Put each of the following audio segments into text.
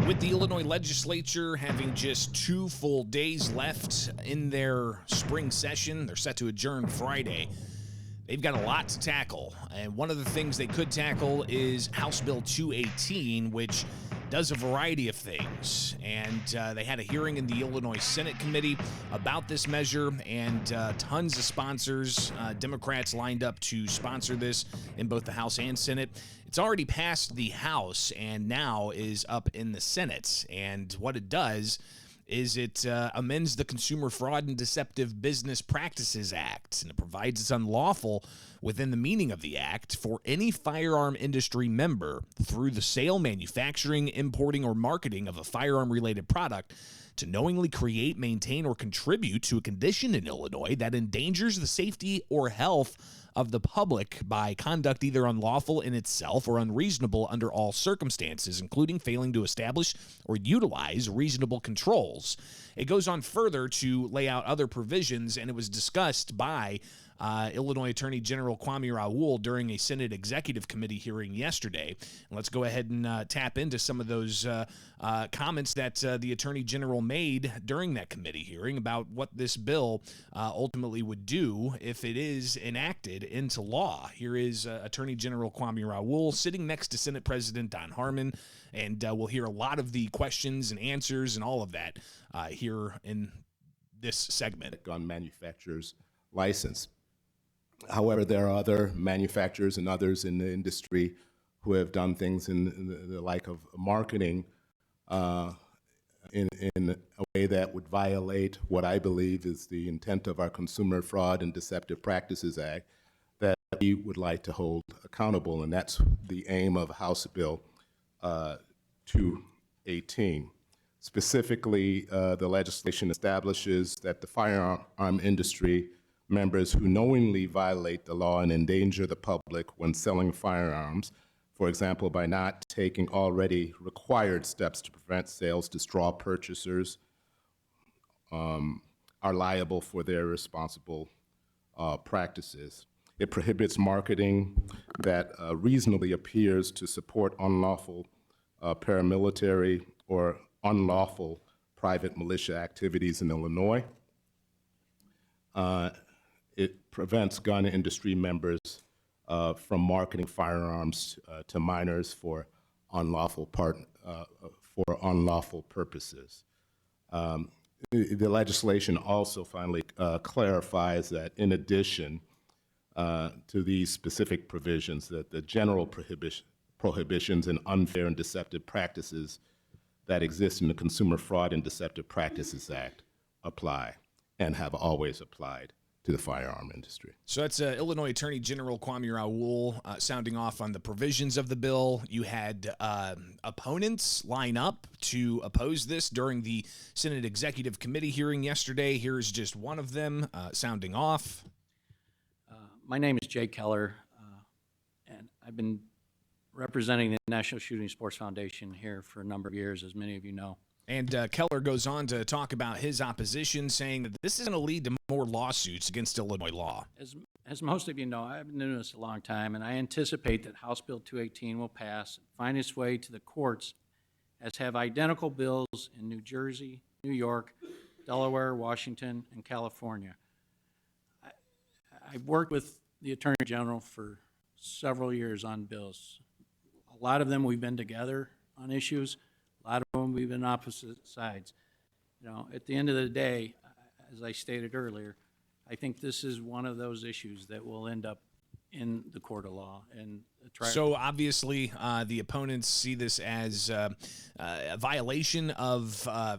With the Illinois legislature having just 2 full days left in their spring session, they're set to adjourn Friday. They've got a lot to tackle, and one of the things they could tackle is House Bill 218, which does a variety of things. And they had a hearing in the Illinois Senate Committee about this measure, and tons of sponsors, Democrats lined up to sponsor this in both the House and Senate. It's already passed the House and now is up in the Senate. And what it does is it amends the Consumer Fraud and Deceptive Business Practices Act, and it provides it's unlawful within the meaning of the act for any firearm industry member through the sale, manufacturing, importing, or marketing of a firearm-related product to knowingly create, maintain, or contribute to a condition in Illinois that endangers the safety or health of the public by conduct either unlawful in itself or unreasonable under all circumstances, including failing to establish or utilize reasonable controls. It goes on further to lay out other provisions, and it was discussed by Illinois Attorney General Kwame Raoul during a Senate Executive Committee hearing yesterday. And let's go ahead and tap into some of those comments that the Attorney General made during that committee hearing about what this bill ultimately would do if it is enacted into law. Here is Attorney General Kwame Raoul sitting next to Senate President Don Harmon, and we'll hear a lot of the questions and answers and all of that here in this segment. Gun manufacturer's license. However, there are other manufacturers and others in the industry who have done things in the like of marketing in a way that would violate what I believe is the intent of our Consumer Fraud and Deceptive Practices Act that we would like to hold accountable, and that's the aim of House Bill 218. Specifically, the legislation establishes that the firearm industry members who knowingly violate the law and endanger the public when selling firearms, for example, by not taking already required steps to prevent sales to straw purchasers, are liable for their responsible practices. It prohibits marketing that reasonably appears to support unlawful paramilitary or unlawful private militia activities in Illinois. It prevents gun industry members from marketing firearms to minors for unlawful purposes. The legislation also finally clarifies that in addition to these specific provisions, that the general prohibitions and unfair and deceptive practices that exist in the Consumer Fraud and Deceptive Practices Act apply and have always applied to the firearm industry. So that's Illinois Attorney General Kwame Raoul sounding off on the provisions of the bill. You had opponents line up to oppose this during the Senate Executive Committee hearing yesterday. Here's just one of them sounding off. My name is Jay Keller, and I've been representing the National Shooting Sports Foundation here for a number of years, as many of you know. And Keller goes on to talk about his opposition, saying that this is going to lead to more lawsuits against Illinois law. As most of you know, I've been doing this a long time, and I anticipate that House Bill 218 will pass, find its way to the courts, as have identical bills in New Jersey, New York, Delaware, Washington, and California. I've worked with the Attorney General for several years on bills. A lot of them we've been together on issues. A lot of them we've been opposite sides. You know, at the end of the day, as I stated earlier, I think this is one of those issues that will end up in the court of law. And so obviously, the opponents see this as a violation of a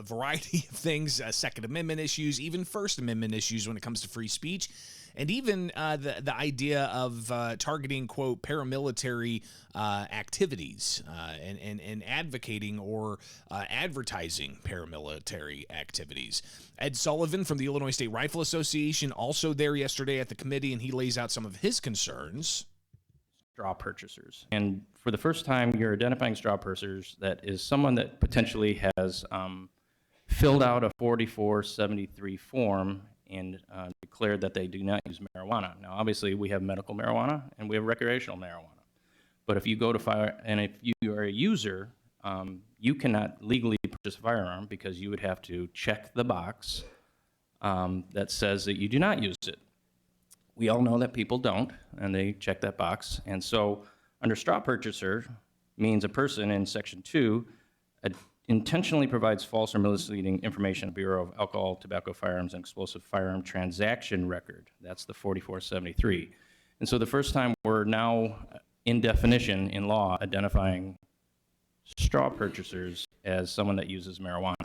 variety of things, Second Amendment issues, even First Amendment issues when it comes to free speech. And even the idea of targeting, quote, paramilitary activities and advocating or advertising paramilitary activities. Ed Sullivan from the Illinois State Rifle Association also there yesterday at the committee, and he lays out some of his concerns. Straw purchasers. And for the first time, you're identifying straw purchasers that is someone that potentially has filled out a 4473 form and declared that they do not use marijuana. Now, obviously, we have medical marijuana and we have recreational marijuana. But if you go to fire, and if you are a user you cannot legally purchase a firearm because you would have to check the box that says that you do not use it. We all know that people don't, and they check that box. And so under straw purchaser means a person in Section 2 intentionally provides false or misleading information to the Bureau of Alcohol, Tobacco, Firearms, and Explosive Firearm Transaction Record. That's the 4473. And so the first time we're now, in definition, in law, identifying straw purchasers as someone that uses marijuana.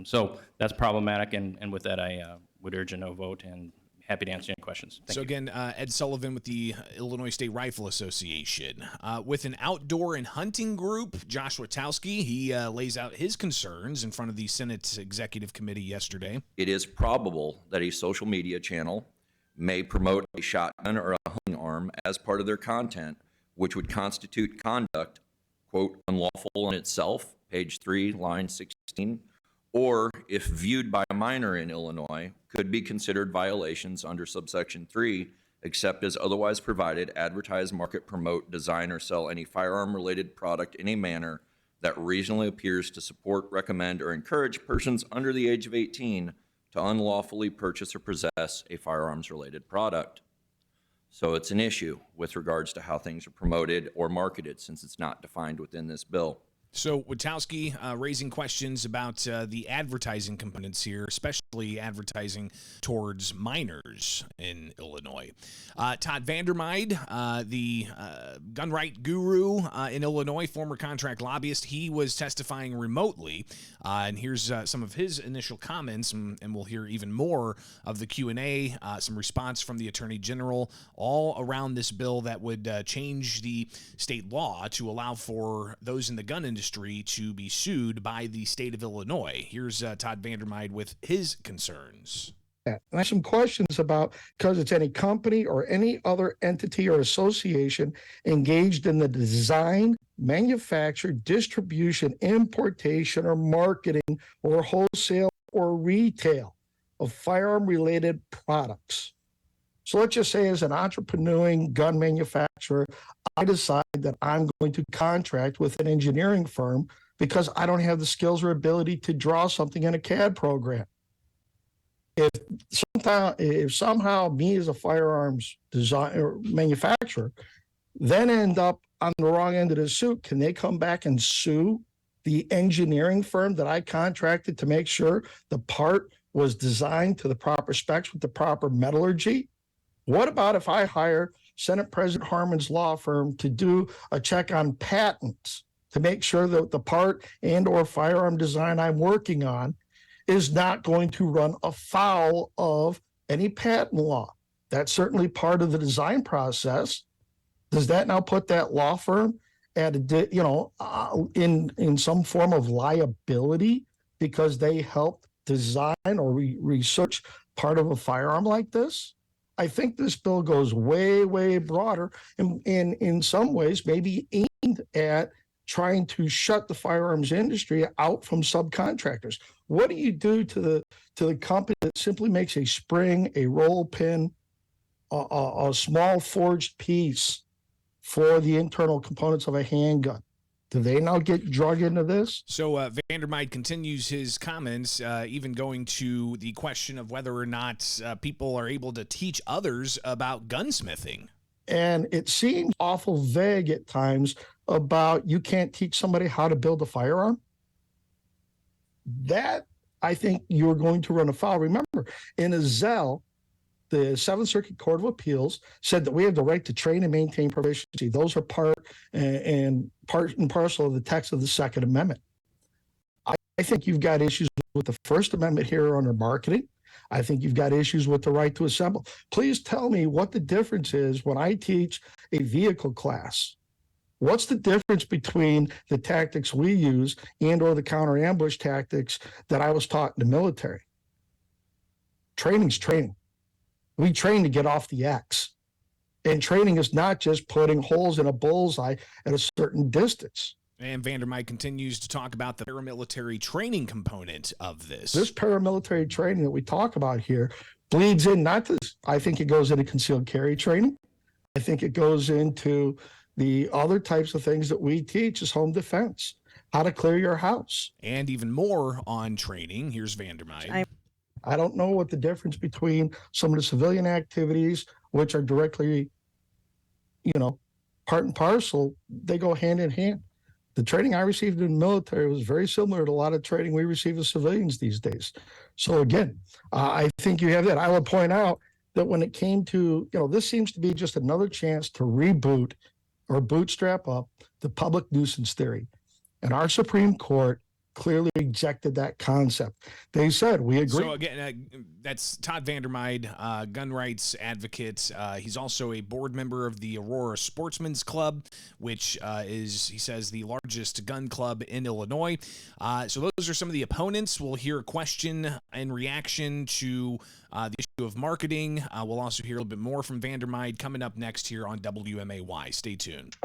So that's problematic, and with that, I would urge a no vote, and happy to answer any questions. Thank you. Again, Ed Sullivan with the Illinois State Rifle Association. With an outdoor and hunting group, Josh Witowski, he lays out his concerns in front of the Senate Executive Committee yesterday. It is probable that a social media channel may promote a shotgun or a hunting arm as part of their content, which would constitute conduct, quote, unlawful in itself, page 3, line 16, or if viewed by a minor in Illinois, could be considered violations under subsection 3, except as otherwise provided, advertise, market, promote, design, or sell any firearm-related product in a manner that reasonably appears to support, recommend, or encourage persons under the age of 18 to unlawfully purchase or possess a firearms-related product. So it's an issue with regards to how things are promoted or marketed, since it's not defined within this bill. So Witowski raising questions about the advertising components here, especially advertising towards minors in Illinois. Todd Van Der Meer, the gun right guru in Illinois, former contract lobbyist, he was testifying remotely. And here's some of his initial comments, and we'll hear even more of the Q&A, some response from the Attorney General, all around this bill that would change the state law to allow for those in the gun industry to be sued by the state of Illinois. Here's Todd Van Der Meer with his concerns. And I have some questions about, because it's any company or any other entity or association engaged in the design, manufacture, distribution, importation, or marketing, or wholesale or retail of firearm-related products. So let's just say, as an entrepreneuring gun manufacturer, I decide that I'm going to contract with an engineering firm because I don't have the skills or ability to draw something in a CAD program. If somehow me as a firearms designer or manufacturer then end up on the wrong end of the suit, can they come back and sue the engineering firm that I contracted to make sure the part was designed to the proper specs with the proper metallurgy? What about if I hire Senate President Harmon's law firm to do a check on patents to make sure that the part and or firearm design I'm working on is not going to run afoul of any patent law? That's certainly part of the design process. Does that now put that law firm at in some form of liability because they helped design or research part of a firearm like this? I think this bill goes way, way broader and in some ways maybe aimed at trying to shut the firearms industry out from subcontractors. What do you do to the company that simply makes a spring, a roll pin, a small forged piece for the internal components of a handgun? Do they now get drug into this? So Van Der Meer continues his comments, even going to the question of whether or not people are able to teach others about gunsmithing. And it seems awful vague at times about you can't teach somebody how to build a firearm. That, I think, you're going to run afoul. Remember, in Ezell, the Seventh Circuit Court of Appeals said that we have the right to train and maintain proficiency. Those are part and parcel of the text of the Second Amendment. I think you've got issues with the First Amendment here under marketing. I think you've got issues with the right to assemble. Please tell me what the difference is when I teach a vehicle class. What's the difference between the tactics we use and or the counter ambush tactics that I was taught in the military? Training's training. We train to get off the X. And training is not just putting holes in a bullseye at a certain distance. And Van Der Meer continues to talk about the paramilitary training component of this. This paramilitary training that we talk about here bleeds in, not to, I think it goes into concealed carry training. I think it goes into the other types of things that we teach as home defense. how to clear your house. And even more on training. Here's Van Der Meer. I don't know what the difference between some of the civilian activities, which are directly, part and parcel, they go hand in hand. The training I received in the military was very similar to a lot of training we receive as civilians these days. So again, I think you have that. I will point out that when it came to, this seems to be just another chance to reboot or bootstrap up the public nuisance theory. And our Supreme Court clearly rejected that concept. They said, we agree. So again, that's Todd Van Der Meer, gun rights advocate. He's also a board member of the Aurora Sportsmans Club, which is, he says, the largest gun club in Illinois. So those are some of the opponents. We'll hear a question in reaction to the issue of marketing. We'll also hear a little bit more from Van Der Meer coming up next here on WMAY. Stay tuned.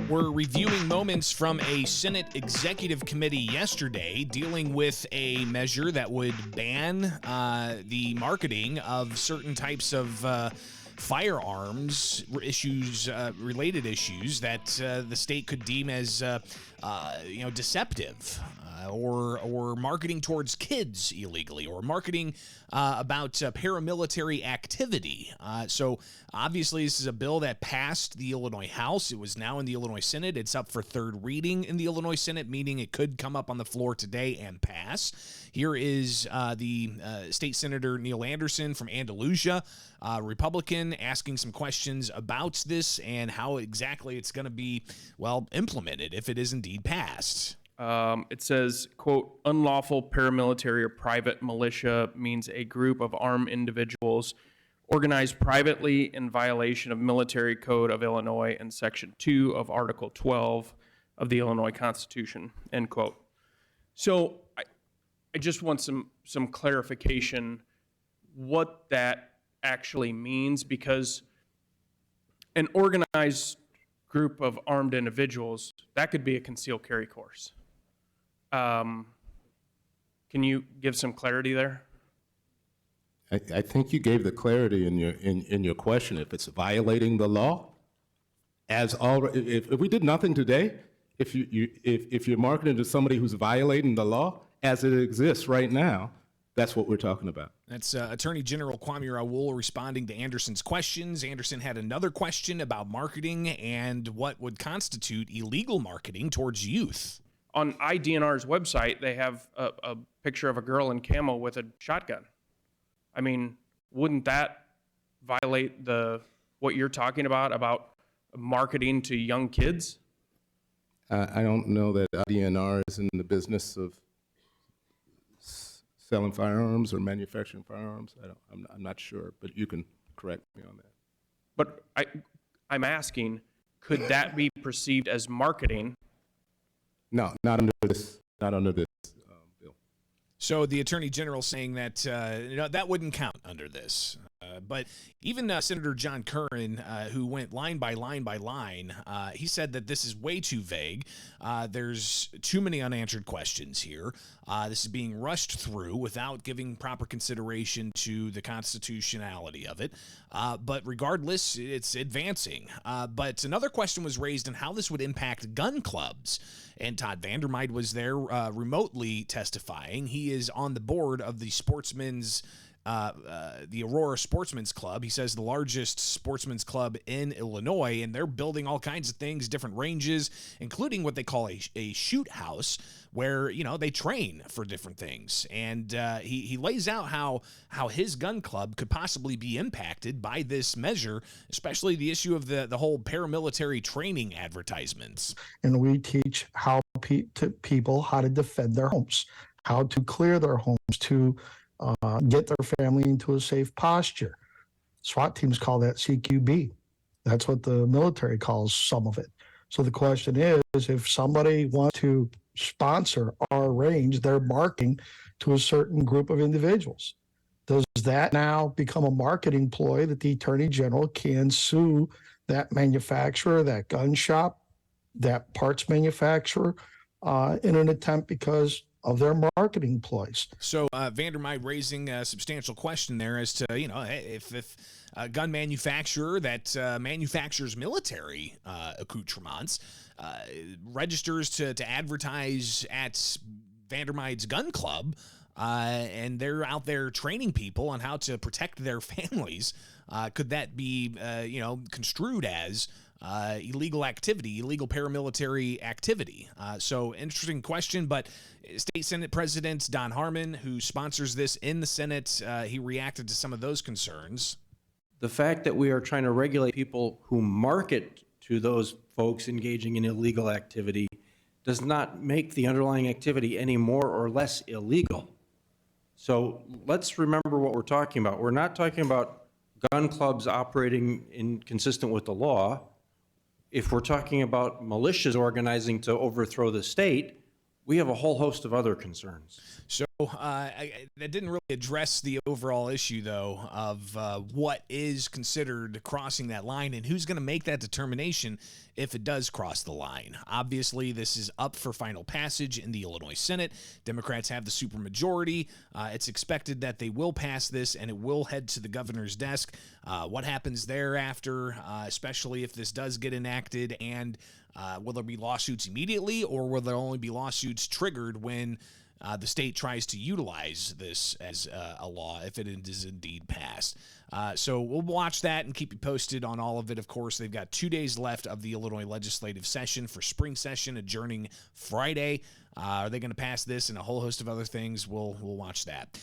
We're reviewing moments from a Senate Executive Committee yesterday dealing with a measure that would ban the marketing of certain types of firearms issues, related issues that the state could deem as deceptive, or marketing towards kids illegally, or marketing about paramilitary activity. So obviously this is a bill that passed the Illinois House. It was now in the Illinois Senate. It's up for third reading in the Illinois Senate, meaning it could come up on the floor today and pass. Here is the State Senator Neil Anderson from Andalusia, Republican, asking some questions about this and how exactly it's going to be, implemented if it is indeed passed. It says, quote, unlawful paramilitary or private militia means a group of armed individuals organized privately in violation of Military Code of Illinois and Section 2 of Article 12 of the Illinois Constitution, end quote. So I just want some clarification what that actually means, because an organized group of armed individuals, that could be a concealed carry course. Can you give some clarity there? I think you gave the clarity in your question. If it's violating the law, if we did nothing today, if you're marketing to somebody who's violating the law as it exists right now, that's what we're talking about. That's Attorney General Kwame Raoul responding to Anderson's questions. Anderson had another question about marketing and what would constitute illegal marketing towards youth. On IDNR's website, they have a picture of a girl in camo with a shotgun. I mean, wouldn't that violate what you're talking about marketing to young kids? I don't know that IDNR is in the business of selling firearms or manufacturing firearms. I'm not sure, but you can correct me on that. But I'm asking, could that be perceived as marketing? No, not under this bill. So the Attorney General saying that that wouldn't count under this. But even Senator John Curran, who went line by line by line, he said that this is way too vague. There's too many unanswered questions here. This is being rushed through without giving proper consideration to the constitutionality of it. But regardless, it's advancing. But another question was raised on how this would impact gun clubs. And Todd Van Der Meer was there remotely testifying. He is on the board of the the Aurora Sportsmans Club. He says the largest sportsman's club in Illinois, and they're building all kinds of things, different ranges, including what they call a shoot house, where they train for different things. And he lays out how his gun club could possibly be impacted by this measure, especially the issue of the whole paramilitary training advertisements. And we teach people how to defend their homes, how to clear their homes, to get their family into a safe posture. SWAT teams call that CQB. That's what the military calls some of it. So the question is, if somebody wants to sponsor our range, they're marketing to a certain group of individuals. Does that now become a marketing ploy that the Attorney General can sue that manufacturer, that gun shop, that parts manufacturer, in an attempt, because of their marketing ploys. So Van Der Meer raising a substantial question there as to, if a gun manufacturer that manufactures military accoutrements registers to advertise at Van Der Meer's gun club, and they're out there training people on how to protect their families, could that be, construed as illegal activity, illegal paramilitary activity? So interesting question, but State Senate President Don Harmon, who sponsors this in the Senate, he reacted to some of those concerns. The fact that we are trying to regulate people who market to those folks engaging in illegal activity does not make the underlying activity any more or less illegal. So let's remember what we're talking about. We're not talking about gun clubs operating consistent with the law. If we're talking about militias organizing to overthrow the state, we have a whole host of other concerns. So that didn't really address the overall issue, though, of what is considered crossing that line and who's going to make that determination if it does cross the line. Obviously, this is up for final passage in the Illinois Senate. Democrats have the supermajority. It's expected that they will pass this and it will head to the governor's desk. What happens thereafter, especially if this does get enacted, and will there be lawsuits immediately, or will there only be lawsuits triggered when the state tries to utilize this as a law if it is indeed passed? So we'll watch that and keep you posted on all of it. Of course, they've got 2 days left of the Illinois legislative session for spring session adjourning Friday. Are they going to pass this and a whole host of other things? We'll watch that.